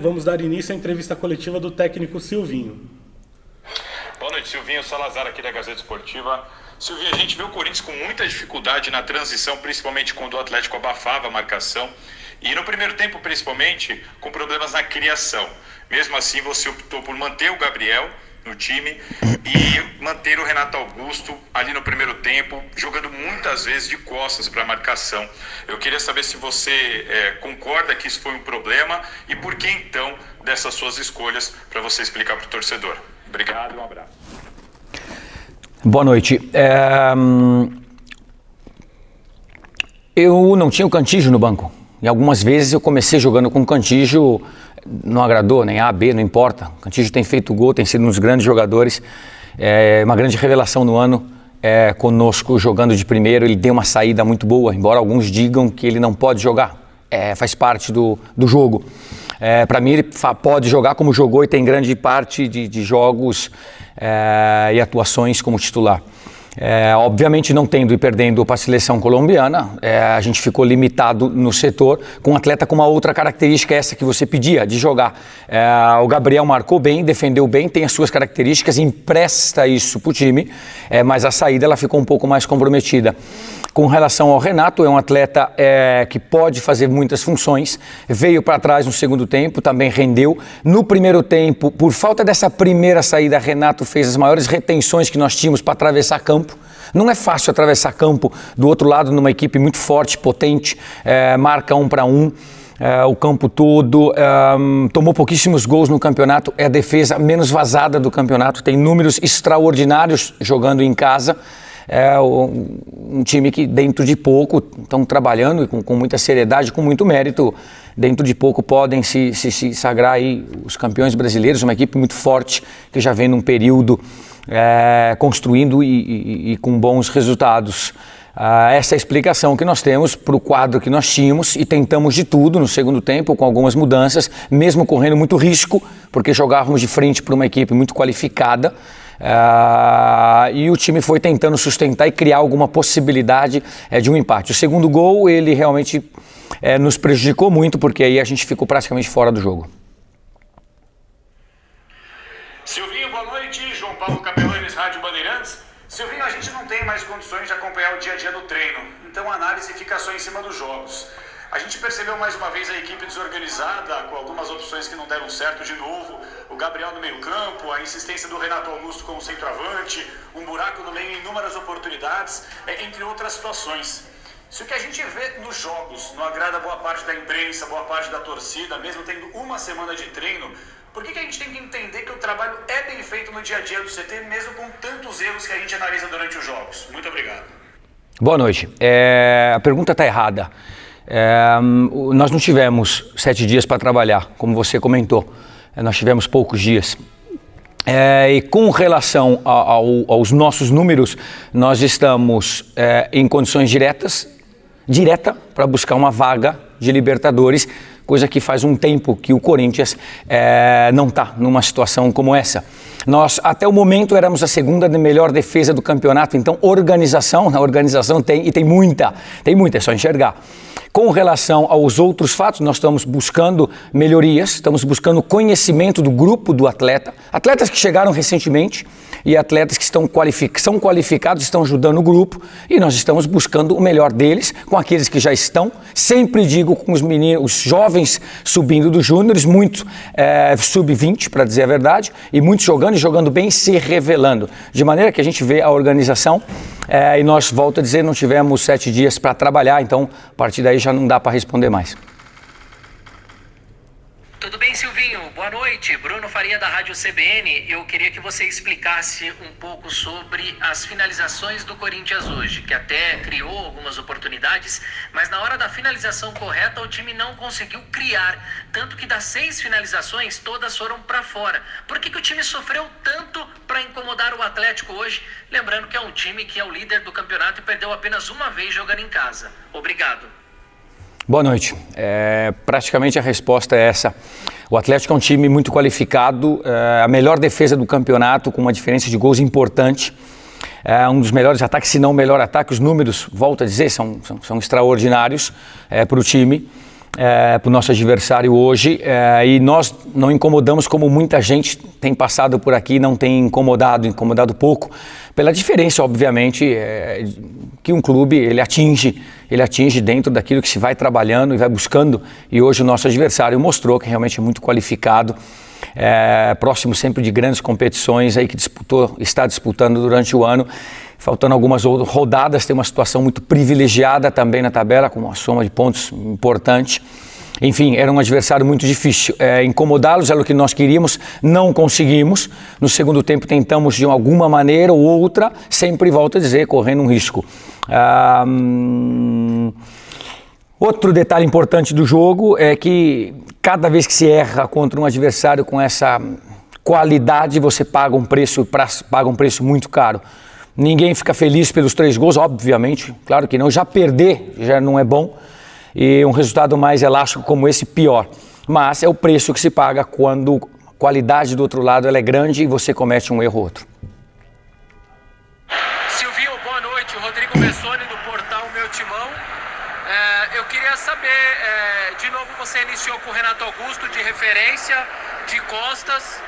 Vamos dar início à entrevista coletiva do técnico Silvinho. Boa noite, Silvinho. Salazar aqui da Gazeta Esportiva. Silvinho, a gente viu o Corinthians com muita dificuldade na transição, principalmente quando o Atlético abafava a marcação. E no primeiro tempo, principalmente, com problemas na criação. Mesmo assim, você optou por manter o Gabriel no time e manter o Renato Augusto ali no primeiro tempo, jogando muitas vezes de costas para a marcação. Eu queria saber se você concorda que isso foi um problema e por que então dessas suas escolhas, para você explicar para o torcedor. Obrigado e um abraço. Boa noite. Eu não tinha o Cantígio no banco. E algumas vezes eu comecei jogando com o Cantígio, não agradou, nem A, B, não importa. O Cantígio tem feito gol, tem sido um dos grandes jogadores. É uma grande revelação no ano conosco jogando de primeiro. Ele deu uma saída muito boa, embora alguns digam que ele não pode jogar. Faz parte do jogo. Para mim ele pode jogar como jogou e tem grande parte de jogos e atuações como titular. Obviamente não tendo e perdendo para a seleção colombiana, a gente ficou limitado no setor com um atleta com uma outra característica, essa que você pedia, de jogar. O Gabriel marcou bem, defendeu bem, tem as suas características, empresta isso para o time, mas a saída ela ficou um pouco mais comprometida. Com relação ao Renato, é um atleta que pode fazer muitas funções, veio para trás no segundo tempo, também rendeu. No primeiro tempo, por falta dessa primeira saída, Renato fez as maiores retenções que nós tínhamos para atravessar campo. Não é fácil atravessar campo do outro lado numa equipe muito forte, potente, marca 1 para 1. O campo todo, tomou pouquíssimos gols no campeonato, é a defesa menos vazada do campeonato, tem números extraordinários jogando em casa. Um time que dentro de pouco estão trabalhando e com muita seriedade, com muito mérito, dentro de pouco podem se sagrar aí os campeões brasileiros, uma equipe muito forte que já vem num período construindo e com bons resultados. Essa é a explicação que nós temos para o quadro que nós tínhamos e tentamos de tudo no segundo tempo com algumas mudanças, mesmo correndo muito risco, porque jogávamos de frente para uma equipe muito qualificada. E o time foi tentando sustentar e criar alguma possibilidade de um empate. O segundo gol, ele realmente nos prejudicou muito, porque aí a gente ficou praticamente fora do jogo. Silvinho, boa noite. João Paulo Capelanes, Rádio Bandeirantes. Silvinho, a gente não tem mais condições de acompanhar o dia a dia do treino, então a análise fica só em cima dos jogos. A gente percebeu mais uma vez a equipe desorganizada, com algumas opções que não deram certo de novo. O Gabriel no meio campo, a insistência do Renato Augusto como centroavante, um buraco no meio em inúmeras oportunidades, entre outras situações. Se o que a gente vê nos jogos não agrada boa parte da imprensa, boa parte da torcida, mesmo tendo uma semana de treino, por que a gente tem que entender que o trabalho é bem feito no dia a dia do CT, mesmo com tantos erros que a gente analisa durante os jogos? Muito obrigado. Boa noite. A pergunta está errada. Nós não tivemos 7 dias para trabalhar, como você comentou. Nós tivemos poucos dias. E com relação aos nossos números, nós estamos em condições direta para buscar uma vaga de Libertadores, coisa que faz um tempo que o Corinthians não está numa situação como essa. Nós, até o momento, éramos a segunda melhor defesa do campeonato, então a organização tem muita, é só enxergar. Com relação aos outros fatos, nós estamos buscando melhorias, estamos buscando conhecimento do grupo do atleta, atletas que chegaram recentemente e atletas que são qualificados, estão ajudando o grupo e nós estamos buscando o melhor deles com aqueles que já estão, sempre digo com os meninos, os jovens subindo dos júniores, muito sub-20 para dizer a verdade, e muitos jogando bem, se revelando, de maneira que a gente vê a organização e nós, volto a dizer, não tivemos 7 dias para trabalhar, então a partir daí já não dá para responder mais. Tudo bem, Silvinho? Boa noite. Bruno Faria da Rádio CBN. Eu queria que você explicasse um pouco sobre as finalizações do Corinthians hoje, que até criou algumas oportunidades, mas na hora da finalização correta o time não conseguiu criar, tanto que das 6 finalizações todas foram para fora. Por que o time sofreu tanto para incomodar o Atlético hoje? Lembrando que é um time que é o líder do campeonato e perdeu apenas uma vez jogando em casa. Obrigado. Boa noite. Praticamente a resposta é essa. O Atlético é um time muito qualificado, a melhor defesa do campeonato, com uma diferença de gols importante. Um dos melhores ataques, se não o melhor ataque. Os números, volto a dizer, são extraordinários para o time. para o nosso adversário hoje, e nós não incomodamos como muita gente tem passado por aqui, não tem incomodado pouco, pela diferença, obviamente, que um clube ele atinge dentro daquilo que se vai trabalhando e vai buscando, e hoje o nosso adversário mostrou que realmente é muito qualificado, próximo sempre de grandes competições aí que está disputando durante o ano. Faltando algumas rodadas, tem uma situação muito privilegiada também na tabela, com uma soma de pontos importante. Enfim, era um adversário muito difícil. Incomodá-los era o que nós queríamos, não conseguimos. No segundo tempo tentamos de alguma maneira ou outra, sempre volto a dizer, correndo um risco. Outro detalhe importante do jogo é que cada vez que se erra contra um adversário com essa qualidade, você paga um preço muito caro. Ninguém fica feliz pelos 3 gols, obviamente, claro que não. Já perder já não é bom, e um resultado mais elástico como esse, pior. Mas é o preço que se paga quando a qualidade do outro lado ela é grande e você comete um erro ou outro. Silvinho, boa noite. Rodrigo Bessoni do portal Meu Timão. Eu queria saber, de novo você iniciou com o Renato Augusto de referência, de costas.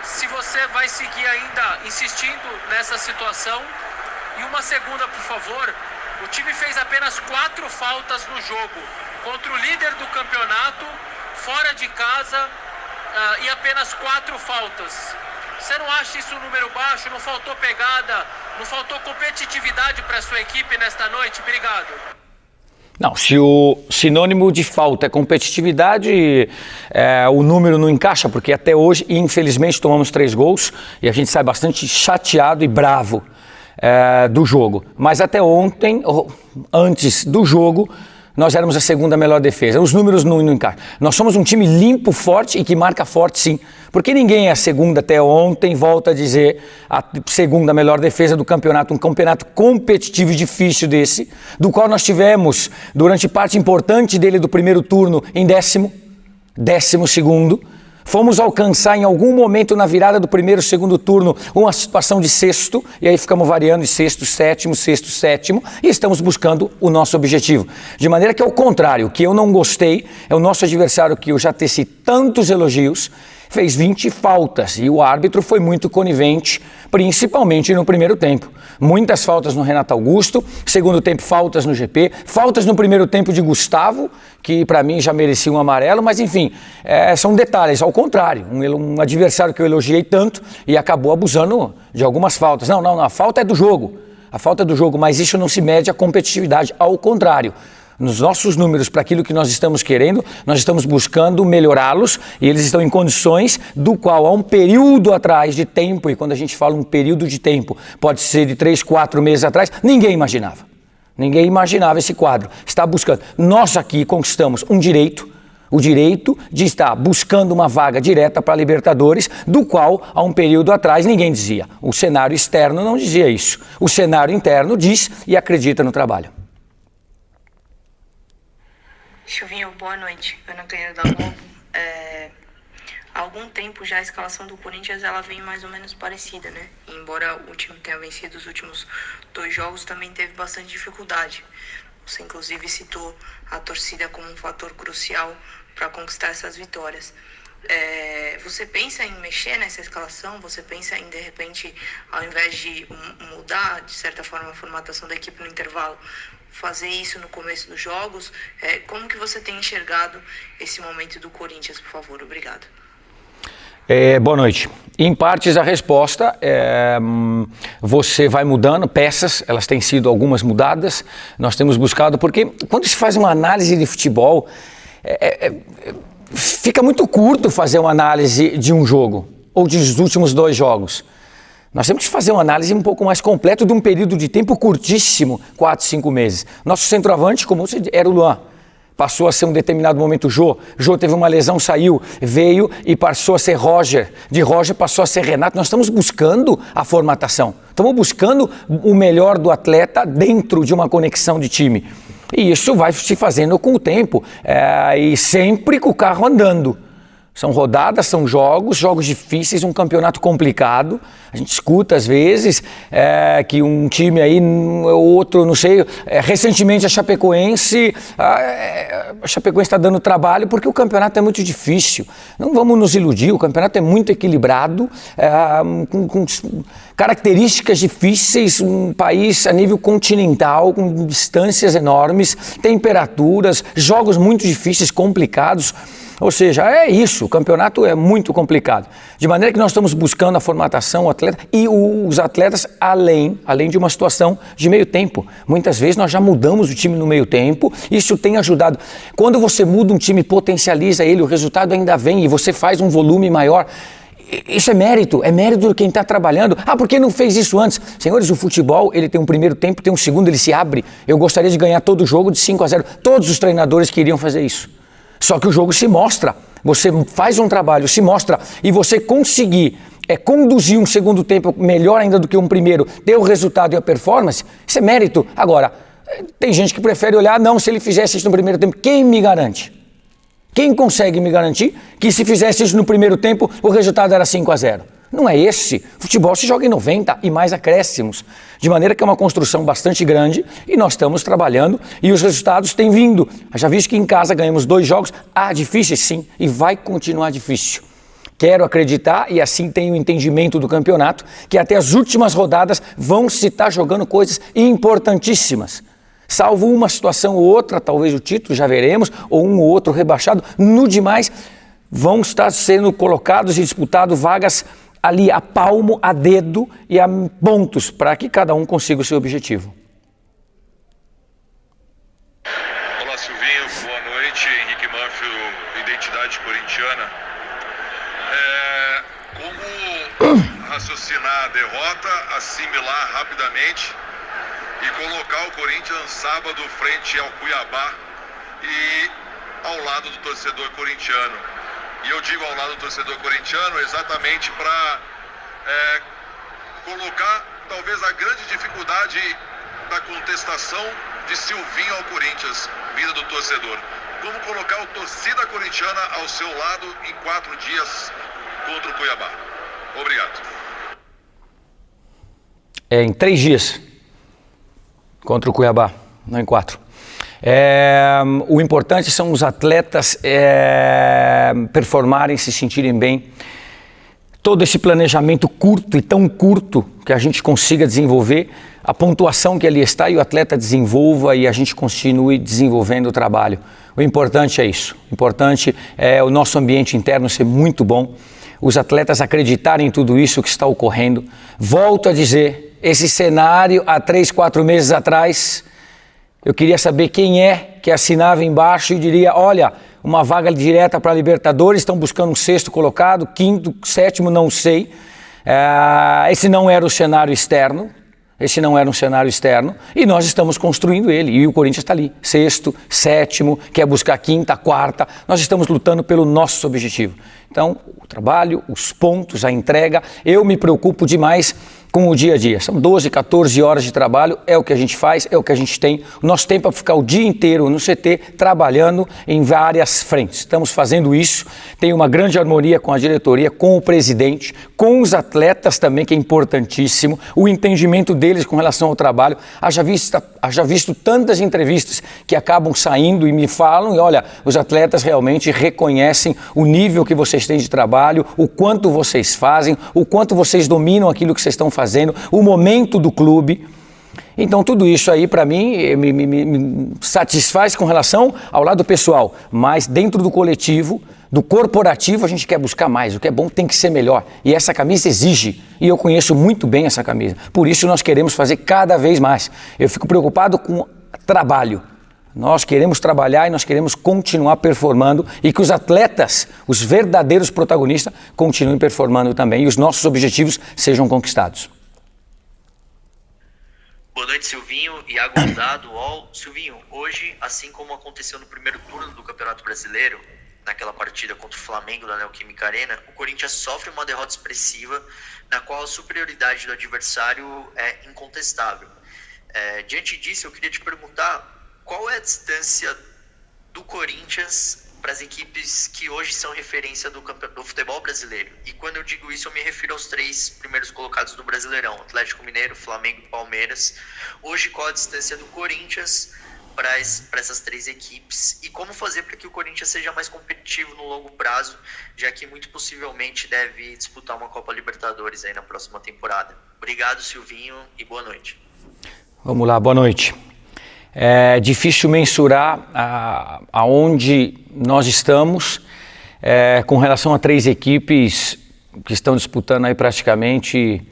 Se você vai seguir ainda insistindo nessa situação. E uma segunda, por favor. O time fez apenas 4 faltas no jogo contra o líder do campeonato, fora de casa, e apenas 4 faltas. Você não acha isso um número baixo? Não faltou pegada? Não faltou competitividade para a sua equipe nesta noite? Obrigado. Não, se o sinônimo de falta é competitividade, o número não encaixa, porque até hoje, infelizmente, tomamos 3 gols e a gente sai bastante chateado e bravo do jogo. Mas até ontem, antes do jogo, nós éramos a segunda melhor defesa. Os números não encaixam. Nós somos um time limpo, forte e que marca forte, sim. Porque ninguém é a segunda até ontem, volta a dizer, a segunda melhor defesa do campeonato. Um campeonato competitivo e difícil desse, do qual nós tivemos, durante parte importante dele do primeiro turno, em 12º. Fomos alcançar em algum momento na virada do primeiro e segundo turno uma situação de 6º, e aí ficamos variando em 6º, 7º, 6º, 7º, e estamos buscando o nosso objetivo. De maneira que, ao contrário, o que eu não gostei é o nosso adversário, que eu já teci tantos elogios, fez 20 faltas e o árbitro foi muito conivente, principalmente no primeiro tempo. Muitas faltas no Renato Augusto, segundo tempo faltas no GP, faltas no primeiro tempo de Gustavo, que para mim já merecia um amarelo, mas enfim, são detalhes. Ao contrário, um adversário que eu elogiei tanto e acabou abusando de algumas faltas. Não, a falta é do jogo, mas isso não se mede a competitividade, ao contrário. Nos nossos números, para aquilo que nós estamos querendo, nós estamos buscando melhorá-los e eles estão em condições do qual há um período atrás de tempo, e quando a gente fala um período de tempo, pode ser de 3, 4 meses atrás, ninguém imaginava. Ninguém imaginava esse quadro. Está buscando. Nós aqui conquistamos o direito de estar buscando uma vaga direta para a Libertadores, do qual há um período atrás ninguém dizia. O cenário externo não dizia isso. O cenário interno diz e acredita no trabalho. Silvinho, boa noite. Ana Canheiro da Globo. Há algum tempo já a escalação do Corinthians ela vem mais ou menos parecida, né? Embora o time tenha vencido os últimos 2 jogos, também teve bastante dificuldade. Você inclusive citou a torcida como um fator crucial para conquistar essas vitórias. Você pensa em mexer nessa escalação? Você pensa em, de repente, ao invés de mudar, de certa forma, a formatação da equipe no intervalo, fazer isso no começo dos jogos? Como que você tem enxergado esse momento do Corinthians, por favor? Obrigado. Boa noite. Em partes a resposta você vai mudando peças, elas têm sido algumas mudadas, nós temos buscado, porque quando se faz uma análise de futebol, fica muito curto fazer uma análise de um jogo, ou dos últimos 2 jogos. Nós temos que fazer uma análise um pouco mais completa de um período de tempo curtíssimo, 4, 5 meses. Nosso centroavante, como você disse, era o Luan. Passou a ser um determinado momento Jô. Jô teve uma lesão, saiu, veio e passou a ser Roger. De Roger passou a ser Renato. Nós estamos buscando a formatação. Estamos buscando o melhor do atleta dentro de uma conexão de time. E isso vai se fazendo com o tempo e sempre com o carro andando. São rodadas, são jogos difíceis, um campeonato complicado. A gente escuta às vezes que um time aí, outro, não sei, recentemente a Chapecoense está dando trabalho porque o campeonato é muito difícil. Não vamos nos iludir, o campeonato é muito equilibrado, com características difíceis, um país a nível continental, com distâncias enormes, temperaturas, jogos muito difíceis, complicados. Ou seja, é isso, o campeonato é muito complicado. De maneira que nós estamos buscando a formatação, o atleta e os atletas além de uma situação de meio tempo. Muitas vezes nós já mudamos o time no meio tempo, isso tem ajudado. Quando você muda um time, potencializa ele, o resultado ainda vem e você faz um volume maior. Isso é mérito de quem está trabalhando. Por que não fez isso antes? Senhores, o futebol, ele tem um primeiro tempo, tem um segundo, ele se abre. Eu gostaria de ganhar todo o jogo de 5-0. Todos os treinadores queriam fazer isso. Só que o jogo se mostra, você faz um trabalho, se mostra, e você conseguir conduzir um segundo tempo melhor ainda do que um primeiro, ter o resultado e a performance, isso é mérito. Agora, tem gente que prefere olhar, não, se ele fizesse isso no primeiro tempo, quem me garante? Quem consegue me garantir que se fizesse isso no primeiro tempo, o resultado era 5-0? Não é esse. Futebol se joga em 90 e mais acréscimos. De maneira que é uma construção bastante grande e nós estamos trabalhando e os resultados têm vindo. Já visto que em casa ganhamos 2 jogos. Difíceis sim, e vai continuar difícil. Quero acreditar, e assim tenho o entendimento do campeonato, que até as últimas rodadas vão se estar jogando coisas importantíssimas. Salvo uma situação ou outra, talvez o título, já veremos, ou um ou outro rebaixado. No demais, vão estar sendo colocados e disputados vagas ali a palmo, a dedo e a pontos para que cada um consiga o seu objetivo. Olá Silvinho, boa noite. Henrique Manfio, Identidade Corintiana. Como raciocinar a derrota, assimilar rapidamente e colocar o Corinthians sábado frente ao Cuiabá e ao lado do torcedor corintiano? E eu digo ao lado do torcedor corintiano exatamente para colocar talvez a grande dificuldade da contestação de Silvinho ao Corinthians, vinda do torcedor. Como colocar a torcida corintiana ao seu lado em 4 dias contra o Cuiabá? Obrigado. Em 3 dias contra o Cuiabá, não em 4. O importante são os atletas performarem, se sentirem bem. Todo esse planejamento curto e tão curto que a gente consiga desenvolver, a pontuação que ali está e o atleta desenvolva e a gente continue desenvolvendo o trabalho. O importante é isso. O importante é o nosso ambiente interno ser muito bom, os atletas acreditarem em tudo isso que está ocorrendo. Volto a dizer, esse cenário há 3, 4 meses atrás, eu queria saber quem que assinava embaixo e diria, olha, uma vaga direta para a Libertadores, estão buscando um 6º colocado, 5º, 7º, não sei. Esse não era o cenário externo, e nós estamos construindo ele, e o Corinthians está ali, 6º, 7º, quer buscar 5ª, 4ª, nós estamos lutando pelo nosso objetivo. Então, o trabalho, os pontos, a entrega, eu me preocupo demais com o dia a dia. São 12, 14 horas de trabalho, é o que a gente faz, é o que a gente tem. O nosso tempo é ficar o dia inteiro no CT, trabalhando em várias frentes. Estamos fazendo isso, tem uma grande harmonia com a diretoria, com o presidente, com os atletas também, que é importantíssimo, o entendimento deles com relação ao trabalho. Haja visto tantas entrevistas que acabam saindo e me falam, e olha, os atletas realmente reconhecem o nível que vocês têm de trabalho, o quanto vocês fazem, o quanto vocês dominam aquilo que vocês estão fazendo, o momento do clube. Então tudo isso aí para mim me satisfaz com relação ao lado pessoal, mas dentro do coletivo, do corporativo, a gente quer buscar mais. O que é bom tem que ser melhor, e essa camisa exige, e eu conheço muito bem essa camisa, por isso nós queremos fazer cada vez mais. Eu fico preocupado com trabalho. Nós queremos trabalhar e nós queremos continuar performando e que os atletas, os verdadeiros protagonistas, continuem performando também e os nossos objetivos sejam conquistados. Boa noite, Silvinho. Iago Aldado, UOL. Silvinho, hoje, assim como aconteceu no primeiro turno do Campeonato Brasileiro, naquela partida contra o Flamengo da Neoquímica Arena, o Corinthians sofre uma derrota expressiva na qual a superioridade do adversário é incontestável. Diante disso, eu queria te perguntar qual é a distância do Corinthians para as equipes que hoje são referência do futebol brasileiro. E quando eu digo isso, eu me refiro aos 3 primeiros colocados do Brasileirão: Atlético Mineiro, Flamengo e Palmeiras. Hoje, qual a distância do Corinthians para essas 3 equipes e como fazer para que o Corinthians seja mais competitivo no longo prazo, já que muito possivelmente deve disputar uma Copa Libertadores aí na próxima temporada. Obrigado, Silvinho, e boa noite. Vamos lá, boa noite. É difícil mensurar aonde nós estamos com relação a 3 equipes que estão disputando aí praticamente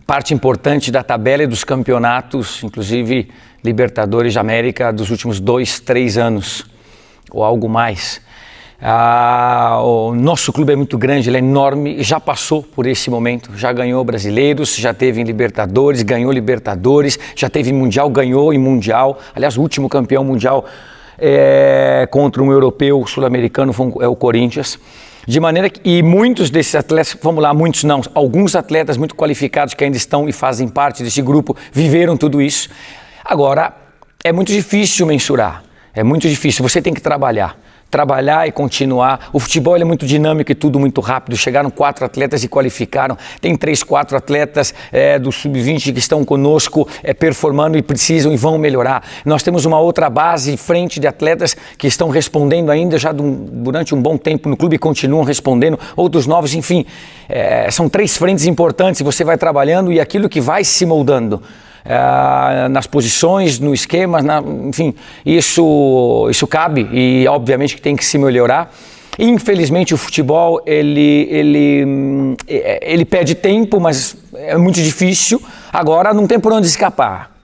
parte importante da tabela e dos campeonatos, inclusive Libertadores da América dos últimos 2, 3 anos ou algo mais. O nosso clube é muito grande, ele é enorme, já passou por esse momento, já ganhou brasileiros, já teve em Libertadores, ganhou Libertadores, já teve Mundial, ganhou em Mundial. Aliás, o último campeão mundial contra um europeu sul-americano é o Corinthians. De maneira que, e muitos desses atletas, vamos lá, muitos não, alguns atletas muito qualificados que ainda estão e fazem parte desse grupo, viveram tudo isso. Agora, é muito difícil mensurar, é muito difícil, você tem que trabalhar e continuar. O futebol é muito dinâmico e tudo muito rápido. Chegaram 4 atletas e qualificaram. Tem 3, 4 atletas do Sub-20 que estão conosco performando e precisam e vão melhorar. Nós temos uma outra base frente de atletas que estão respondendo ainda já durante um bom tempo no clube e continuam respondendo. Outros novos, enfim. São 3 frentes importantes e você vai trabalhando e aquilo que vai se moldando. Nas posições, no esquema, enfim, isso cabe e obviamente que tem que se melhorar. Infelizmente o futebol ele pede tempo, mas é muito difícil. Agora não tem por onde escapar.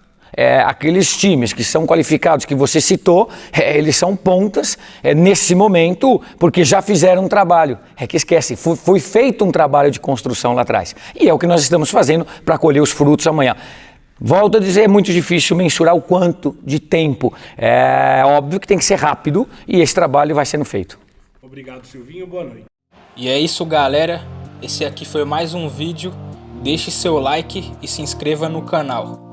Aqueles times que são qualificados que você citou, eles são pontas nesse momento porque já fizeram um trabalho. Que esquece, foi feito um trabalho de construção lá atrás e é o que nós estamos fazendo para colher os frutos amanhã. Volto a dizer, é muito difícil mensurar o quanto de tempo. É óbvio que tem que ser rápido e esse trabalho vai sendo feito. Obrigado, Silvinho. Boa noite. E é isso, galera. Esse aqui foi mais um vídeo. Deixe seu like e se inscreva no canal.